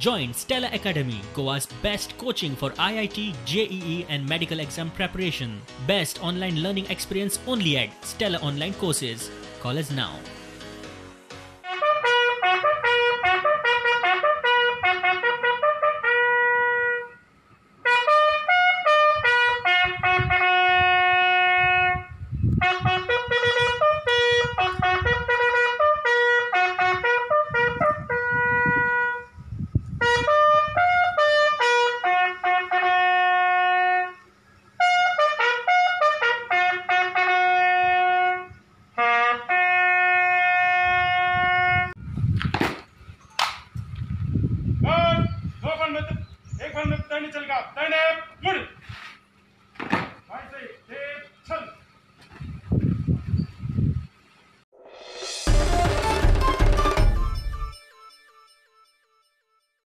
Join Stella Academy, Goa's best coaching for IIT, JEE and medical exam preparation. Best online learning experience only at Stella Online Courses. Call us now. एक बंद तय नहीं चलेगा, तय नहीं मुड़ भाई सही